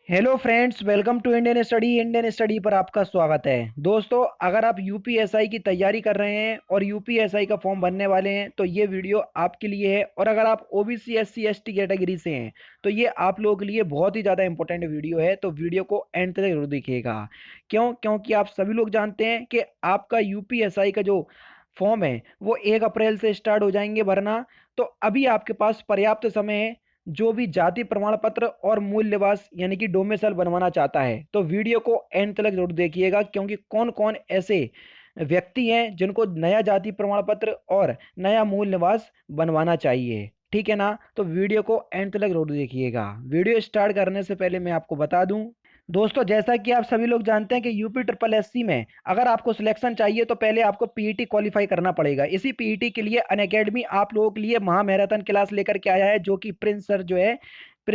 Hello friends, welcome to Indian study पर आपका स्वागत है। दोस्तों, अगर आप यूपीएसआई की तैयारी कर रहे हैं और यूपीएसआई का फॉर्म भरने वाले हैं तो ये वीडियो आपके लिए है। और अगर आप ओबीसी एससी एसटी कैटेगरी से हैं तो ये आप लोगों के लिए बहुत ही ज़्यादा इंपॉर्टेंट वीडियो है, तो वीडियो को एंड तक जरूर देखिएगा। क्योंकि आप सभी लोग जानते हैं कि आपका यूपीएसआई का जो फॉर्म है वो 1 अप्रैल से स्टार्ट हो जाएंगे भरना। तो अभी आपके पास पर्याप्त समय है। जो भी जाति प्रमाण पत्र और मूल निवास यानी कि डोमिसाइल बनवाना चाहता है तो वीडियो को एंड तक जरूर देखिएगा, क्योंकि कौन कौन ऐसे व्यक्ति हैं जिनको नया जाति प्रमाण पत्र और नया मूल निवास बनवाना चाहिए। ठीक है ना? तो वीडियो को एंड तक जरूर देखिएगा। वीडियो स्टार्ट करने से पहले मैं आपको बता दूं दोस्तों, जैसा कि आप सभी लोग जानते हैं कि यूपी ट्रिपल एससी में अगर आपको सिलेक्शन चाहिए तो पहले आपको पीईटी क्वालिफाई करना पड़ेगा। इसी पीईटी के लिए अनअकैडमी आप लोगों के लिए महा मैराथन क्लास लेकर के आया है, जो कि प्रिंस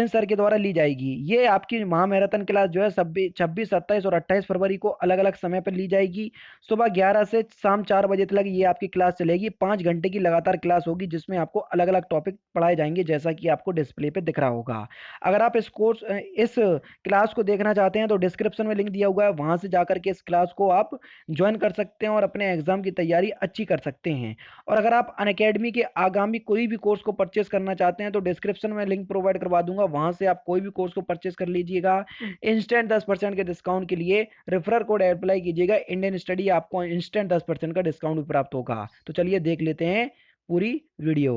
सर के द्वारा ली जाएगी। ये आपकी महा मैराथन क्लास जो है 26 27 और 28 फरवरी को अलग अलग समय पर ली जाएगी। सुबह 11 से शाम 4 बजे तक ये आपकी क्लास चलेगी। 5 घंटे की लगातार क्लास होगी जिसमें आपको अलग अलग टॉपिक पढ़ाए जाएंगे, जैसा कि आपको डिस्प्ले पे दिख रहा होगा। अगर आप इस क्लास को देखना चाहते हैं तो डिस्क्रिप्शन में लिंक दिया हुआ है, वहां से जाकर के इस क्लास को आप ज्वाइन कर सकते हैं और अपने एग्जाम की तैयारी अच्छी कर सकते हैं। और अगर आप अनअकैडमी के आगामी कोई भी कोर्स को परचेस करना चाहते हैं तो डिस्क्रिप्शन में लिंक प्रोवाइड करवा दूंगा, वहां से आप कोई भी कोर्स को परचेस कर लीजिएगा। इंस्टेंट 10% के डिस्काउंट के लिए रेफरल कोड अप्लाई कीजिएगा इंडियन स्टडी, आपको इंस्टेंट 10% का डिस्काउंट भी प्राप्त होगा। तो चलिए देख लेते हैं पूरी वीडियो।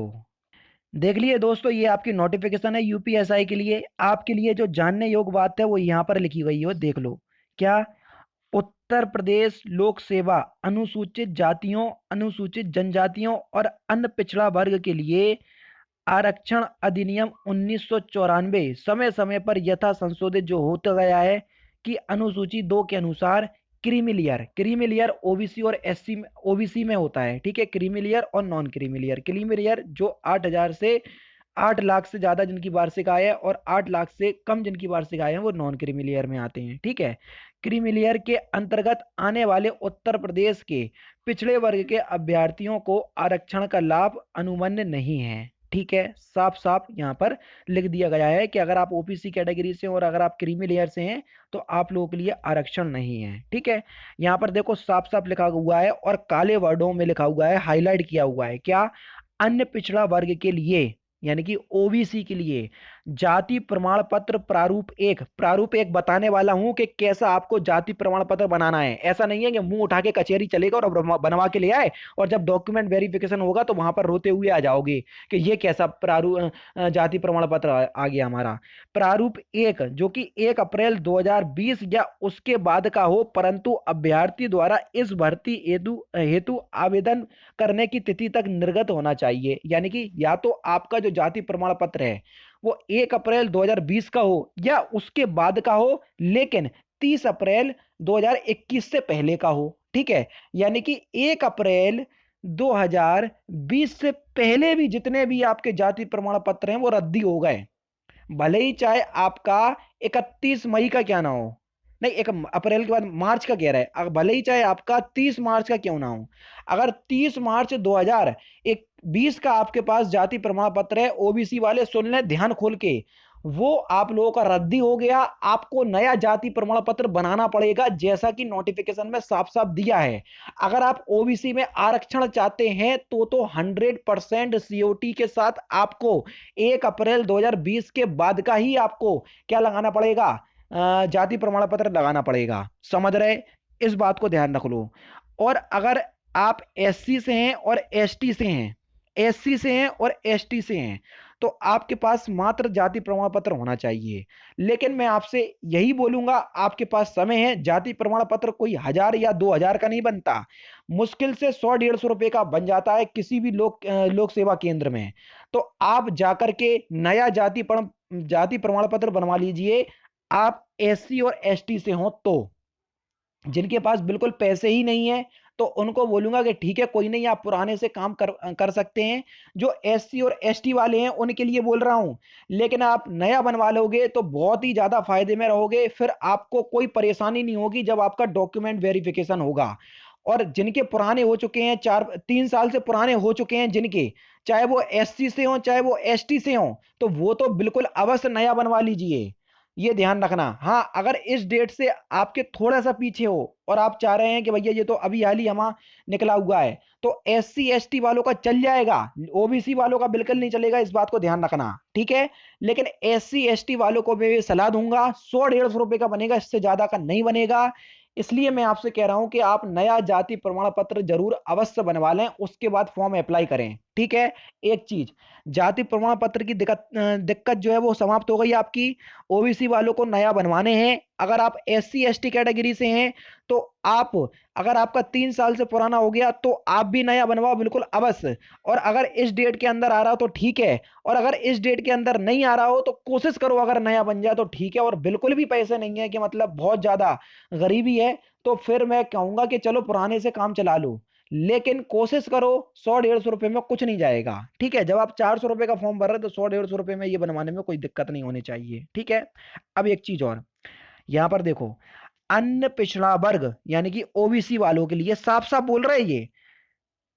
देख लिए दोस्तों, ये आपकी नोटिफिकेशन है यूपीएसआई के लिए। आपके लिए जो जानने योग्य बात है वो यहाँ पर लिखी गई है, देख लो। क्या? उत्तर प्रदेश लोक सेवा अनुसूचित जातियों, अनुसूचित जनजातियों और अन्य पिछड़ा वर्ग के लिए आरक्षण अधिनियम 1994 समय समय पर यथा संशोधित जो होता गया है कि अनुसूची 2 के अनुसार क्रीमी लेयर ओबीसी और एससी ओबीसी में होता है। ठीक है, क्रीमी लेयर और नॉन क्रीमी लेयर जो 8,000 से 8 लाख से ज्यादा जिनकी वार्षिक आय है और 8 लाख से कम जिनकी वार्षिक आय है वो नॉन क्रीमी लेयर में आते हैं। ठीक है, क्रीमी लेयर के अंतर्गत आने वाले उत्तर प्रदेश के पिछड़े वर्ग के अभ्यर्थियों को आरक्षण का लाभ अनुमन्य नहीं है। ठीक है, साफ साफ यहाँ पर लिख दिया गया है कि अगर आप ओबीसी कैटेगरी से और अगर आप क्रीमी लेयर से हैं तो आप लोगों के लिए आरक्षण नहीं है। ठीक है, यहाँ पर देखो साफ साफ लिखा हुआ है और काले वर्डों में लिखा हुआ है, हाईलाइट किया हुआ है। क्या? अन्य पिछड़ा वर्ग के लिए यानी कि ओबीसी के लिए जाति प्रमाण पत्र प्रारूप एक बताने वाला हूं कि कैसा आपको जाति प्रमाण पत्र बनाना है। ऐसा नहीं है कि मुंह उठा के कचहरी चलेगा और बनवा के ले आए और जब डॉक्यूमेंट वेरिफिकेशन होगा तो वहां पर रोते हुए आ जाओगे कि ये कैसा प्रारूप जाति प्रमाण पत्र आ गया हमारा। प्रारूप एक जो कि 1 अप्रैल 2020 या उसके बाद का हो, परंतु अभ्यर्थी द्वारा इस भर्ती हेतु हेतु आवेदन करने की तिथि तक निर्गत होना चाहिए। यानी कि या तो आपका जो जाति प्रमाण पत्र है वो 1 अप्रैल 2020 का हो या उसके बाद का हो, लेकिन 30 अप्रैल 2021 से पहले का हो। ठीक है, यानी कि 1 अप्रैल 2020 से पहले भी जितने भी आपके जाति प्रमाण पत्र हैं वो रद्दी हो गए, भले ही चाहे आपका 31 मई का क्या ना हो, नहीं 1 अप्रैल के बाद मार्च का कह रहा है, भले ही चाहे आपका 30 मार्च का क्यों ना हो, अगर 30 मार्च 2020 का आपके पास जाति प्रमाण पत्र है, ओबीसी वाले सुन लें ध्यान खोल के, वो आप लोगों का रद्दी हो गया। आपको नया जाति प्रमाण पत्र बनाना पड़ेगा, जैसा कि नोटिफिकेशन में साफ साफ दिया है। अगर आप ओबीसी में आरक्षण चाहते हैं तो 100% सीओटी के साथ आपको 1 अप्रैल 2020 के बाद का ही आपको क्या लगाना पड़ेगा, जाति प्रमाण पत्र लगाना पड़ेगा। समझ रहे? इस बात को ध्यान रख लो। और अगर आप एससी से हैं और एसटी से हैं, एससी से हैं और एसटी से हैं तो आपके पास मात्र जाति प्रमाण पत्र होना चाहिए। लेकिन मैं आपसे यही बोलूंगा, आपके पास समय है। जाति प्रमाण पत्र कोई 1000 या 2000 का नहीं बनता, मुश्किल से 100-150 रुपए का बन जाता है किसी भी लोक सेवा केंद्र में। तो आप जाकर के नया जाति प्रमाण पत्र बनवा लीजिए। आप एससी और एसटी से हो तो, जिनके पास बिल्कुल पैसे ही नहीं है तो उनको बोलूंगा कि ठीक है कोई नहीं, आप पुराने से काम कर सकते हैं। जो एससी और एसटी वाले हैं उनके लिए बोल रहा हूं, लेकिन आप नया बनवा लोगे तो बहुत ही ज्यादा फायदे में रहोगे। फिर आपको कोई परेशानी नहीं होगी जब आपका डॉक्यूमेंट वेरिफिकेशन होगा। और जिनके पुराने हो चुके हैं, 3 साल से पुराने हो चुके हैं जिनके, चाहे वो एससी से हो चाहे वो एसटी से हो, तो वो तो बिल्कुल अवश्य नया बनवा लीजिए। ये ध्यान रखना। हाँ, अगर इस डेट से आपके थोड़ा सा पीछे हो और आप चाह रहे हैं कि भैया ये तो अभी हाल ही हमारा निकला हुआ है, तो एससी एसटी वालों का चल जाएगा, ओबीसी वालों का बिल्कुल नहीं चलेगा, इस बात को ध्यान रखना, ठीक है। लेकिन एससी एसटी वालों को मैं सलाह दूंगा, 100-150 रुपए का बनेगा, इससे ज्यादा का नहीं बनेगा। इसलिए मैं आपसे कह रहा हूं कि आप नया जाति प्रमाण पत्र जरूर अवश्य बनवा लें, उसके बाद फॉर्म अप्लाई करें, ठीक है। एक चीज, जाति प्रमाण पत्र की दिक्कत जो है वो समाप्त हो गई आपकी। ओबीसी वालों को नया बनवाने हैं। अगर आप एससी एसटी कैटेगरी से हैं तो आप, अगर आपका 3 साल से पुराना हो गया तो आप भी नया बनवाओ, बिल्कुल अवश्य। और अगर इस डेट के अंदर आ रहा हो तो ठीक है, और अगर इस डेट के अंदर नहीं आ रहा हो तो कोशिश करो अगर नया बन जाए तो ठीक है, और बिल्कुल भी पैसे नहीं है कि मतलब बहुत ज्यादा गरीबी है, तो फिर मैं कहूंगा कि चलो पुराने से काम चला लो। लेकिन कोशिश करो, 100-150 रुपए में कुछ नहीं जाएगा, ठीक है। जब आप 400 रुपए का फॉर्म भर रहे हो तो 100-150 रुपए में ये बनवाने में कोई दिक्कत नहीं होनी चाहिए, ठीक है। अब एक चीज और, यहां पर देखो, अन्य पिछड़ा वर्ग यानी कि ओबीसी वालों के लिए साफ साफ बोल रहे हैं ये,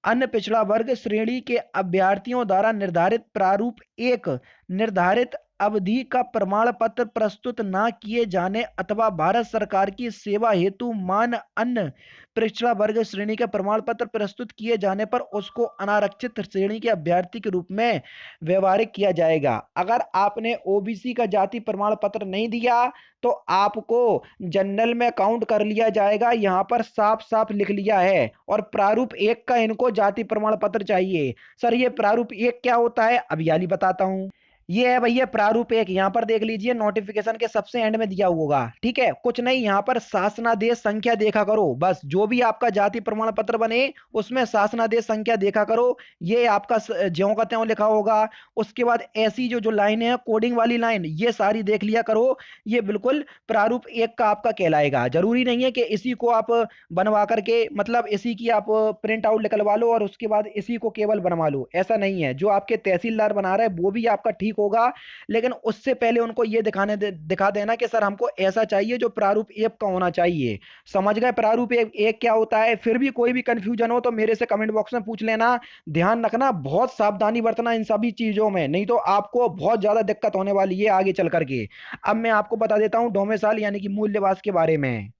अन्य पिछड़ा वर्ग श्रेणी के अभ्यर्थियों द्वारा निर्धारित प्रारूप एक निर्धारित अवधि का प्रमाण पत्र प्रस्तुत न किए जाने अथवा भारत सरकार की सेवा हेतु मान अन्य पिछड़ा वर्ग श्रेणी के प्रमाण पत्र प्रस्तुत किए जाने पर उसको अनारक्षित श्रेणी के अभ्यर्थी के रूप में व्यवहारिक किया जाएगा। अगर आपने ओबीसी का जाति प्रमाण पत्र नहीं दिया तो आपको जनरल में काउंट कर लिया जाएगा, यहां पर साफ साफ लिख लिया है। और प्रारूप एक का इनको जाति प्रमाण पत्र चाहिए। सर ये प्रारूप एक क्या होता है, अब याली बताता हूं। ये है भैया प्रारूप एक, यहाँ पर देख लीजिए नोटिफिकेशन के सबसे एंड में दिया हुआ होगा, ठीक है। कुछ नहीं, यहाँ पर शासनादेश संख्या देखा करो, बस जो भी आपका जाति प्रमाण पत्र बने उसमें शासनादेश संख्या देखा करो, ये आपका ज्यों का त्यों लिखा होगा। उसके बाद ऐसी जो जो लाइन है कोडिंग वाली लाइन, ये सारी देख लिया करो। ये बिल्कुल प्रारूप एक का आपका कहलाएगा। जरूरी नहीं है कि इसी को आप बनवा करके, मतलब इसी की आप प्रिंट आउट निकलवा लो और उसके बाद इसी को केवल बनवा लो, ऐसा नहीं है। जो आपके तहसीलदार बना रहा है वो भी आपका ठीक होगा, लेकिन उससे पहले उनको ये दिखा देना कि सर हमको ऐसा चाहिए जो प्रारूप एक का होना चाहिए। समझ गए प्रारूप एक क्या होता है। फिर भी कोई भी कंफ्यूजन हो तो मेरे से कमेंट बॉक्स में पूछ लेना। ध्यान रखना, बहुत सावधानी बरतना इन सभी चीजों में, नहीं तो आपको बहुत ज्यादा दिक्कत होने वाली है आगे चल करके। अब मैं आपको बता देता हूं डोमिसाइल यानी कि मूल निवास के बारे में।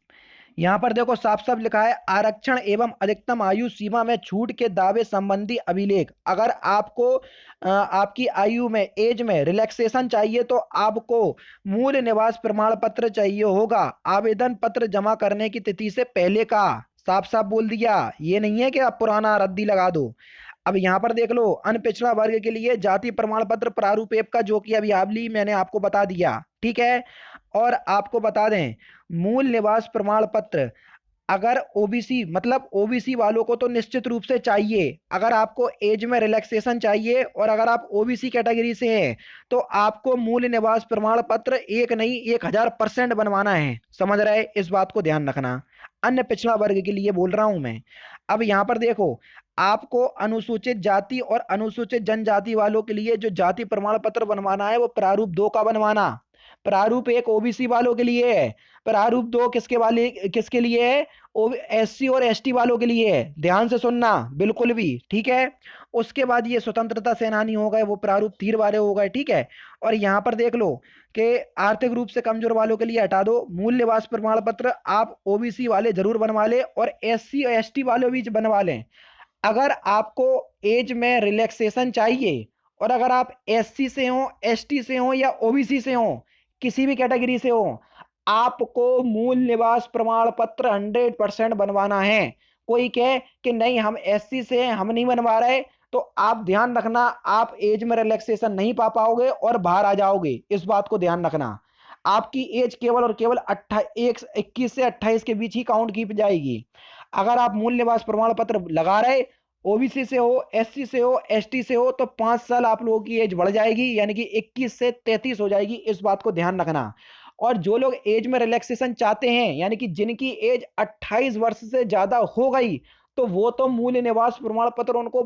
यहां पर देखो साफ साफ लिखा है, आरक्षण एवं अधिकतम आयु सीमा में छूट के दावे संबंधी अभिलेख। अगर आपको आपकी आयु में, एज में रिलैक्सेशन चाहिए तो आपको मूल निवास प्रमाण पत्र चाहिए होगा, आवेदन पत्र जमा करने की तिथि से पहले का। साफ साफ बोल दिया, ये नहीं है कि आप पुराना रद्दी लगा दो। अब यहां पर देख लो, अनपिछड़ा वर्ग के लिए जाति प्रमाण पत्र प्रारूप एक का, जो कि अभी हाल मैंने आपको बता दिया, ठीक है। और आपको बता दें, मूल निवास प्रमाण पत्र अगर ओबीसी, मतलब ओबीसी वालों को तो निश्चित रूप से चाहिए। अगर आपको एज में रिलैक्सेशन चाहिए और अगर आप ओबीसी कैटेगरी से हैं तो आपको मूल निवास प्रमाण पत्र एक नहीं 1000% बनवाना है। समझ रहे, इस बात को ध्यान रखना। अन्य पिछड़ा वर्ग के लिए बोल रहा हूं मैं। अब यहां पर देखो, आपको अनुसूचित जाति और अनुसूचित जनजाति वालों के लिए जो जाति प्रमाण पत्र बनवाना है वो प्रारूप 2 का बनवाना। प्रारूप एक ओबीसी वालों के लिए है, प्रारूप 2 किसके लिए है, एससी और एसटी वालों के लिए है। ध्यान से सुनना बिल्कुल भी, ठीक है। उसके बाद ये स्वतंत्रता सेनानी हो गए, वो प्रारूप 3 वाले हो गए, ठीक है। और यहां पर देख लो कि आर्थिक रूप से कमजोर वालों के लिए हटा दो, मूल निवास प्रमाण पत्र आप ओबीसी वाले जरूर बनवा ले और एससी और एसटी वाले भी बनवा लें। अगर आपको एज में रिलैक्सेशन चाहिए और अगर आप एससी से हो, एसटी से हो या ओबीसी से हो, किसी भी कैटेगरी से हो, आपको मूल निवास प्रमाण पत्र 100% बनवाना है। कोई कहे कि नहीं हम एससी से हैं हम नहीं बनवा रहे, तो आप ध्यान रखना, आप एज में रिलैक्सेशन नहीं पा पाओगे और बाहर आ जाओगे, इस बात को ध्यान रखना। आपकी एज केवल और केवल 21 से 28 के बीच ही काउंट की जाएगी। अगर आप मूल निवास प्रमाण पत्र लगा रहे, ओबीसी से हो, एससी से हो, एसटी से हो, तो 5 साल आप लोगों की एज बढ़ जाएगी, यानी कि 21 से 33 हो जाएगी, इस बात को ध्यान रखना। और जो लोग एज में रिलैक्सेशन चाहते हैं, यानी कि जिनकी एज 28 वर्ष से ज्यादा हो गई, तो वो तो मूल निवास प्रमाण पत्र उनको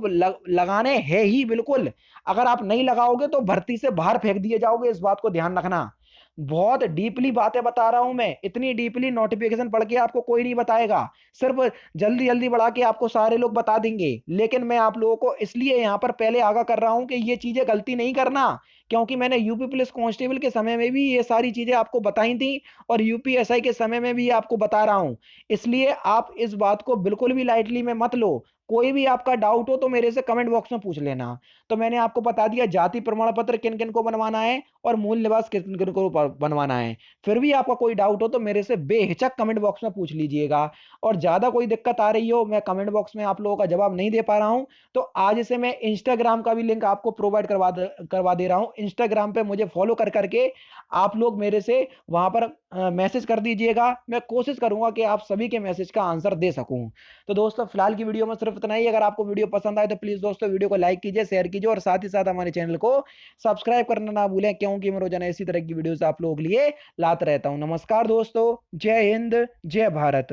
लगाने हैं ही बिल्कुल। अगर आप नहीं लगाओगे तो भर्ती से बाहर फेंक दिए जाओगे, इस बात को ध्यान रखना। बहुत डीपली बातें बता रहा हूं मैं, इतनी डीपली नोटिफिकेशन पढ़ के आपको कोई नहीं बताएगा। सिर्फ जल्दी जल्दी बढ़ा के आपको सारे लोग बता देंगे, लेकिन मैं आप लोगों को इसलिए यहां पर पहले आगाह कर रहा हूं कि ये चीजें गलती नहीं करना, क्योंकि मैंने यूपी पुलिस कांस्टेबल के समय में भी ये सारी चीजें आपको बताई थी और यूपीएसआई के समय में भी आपको बता रहा हूं। इसलिए आप इस बात को बिल्कुल भी लाइटली में मत लो। कोई भी आपका डाउट हो तो मेरे से कमेंट बॉक्स में पूछ लेना। तो मैंने आपको बता दिया जाति प्रमाण पत्र किन किन को बनवाना है और मूल निवास किन किन को बनवाना है। फिर भी आपका कोई डाउट हो तो मेरे से बेहिचक कमेंट बॉक्स में पूछ लीजिएगा। और ज्यादा कोई दिक्कत आ रही हो, मैं कमेंट बॉक्स में आप लोगों का जवाब नहीं दे पा रहा हूं, तो आज से मैं इंस्टाग्राम का भी लिंक आपको प्रोवाइड करवा दे रहा हूं। इंस्टाग्राम पे मुझे फॉलो कर करके आप लोग मेरे से वहां पर मैसेज कर दीजिएगा। मैं कोशिश करूंगा कि आप सभी के मैसेज का आंसर दे सकूं। तो दोस्तों फिलहाल की वीडियो में सिर्फ इतना ही। अगर आपको वीडियो पसंद आए तो प्लीज दोस्तों वीडियो को लाइक कीजिए, शेयर कीजिए और साथ ही साथ हमारे चैनल को सब्सक्राइब करना ना भूलें, क्योंकि मैं रोजाना इसी तरह की वीडियोस आप लोगों के लिए लाता रहता हूं। नमस्कार दोस्तों, जय हिंद, जय भारत।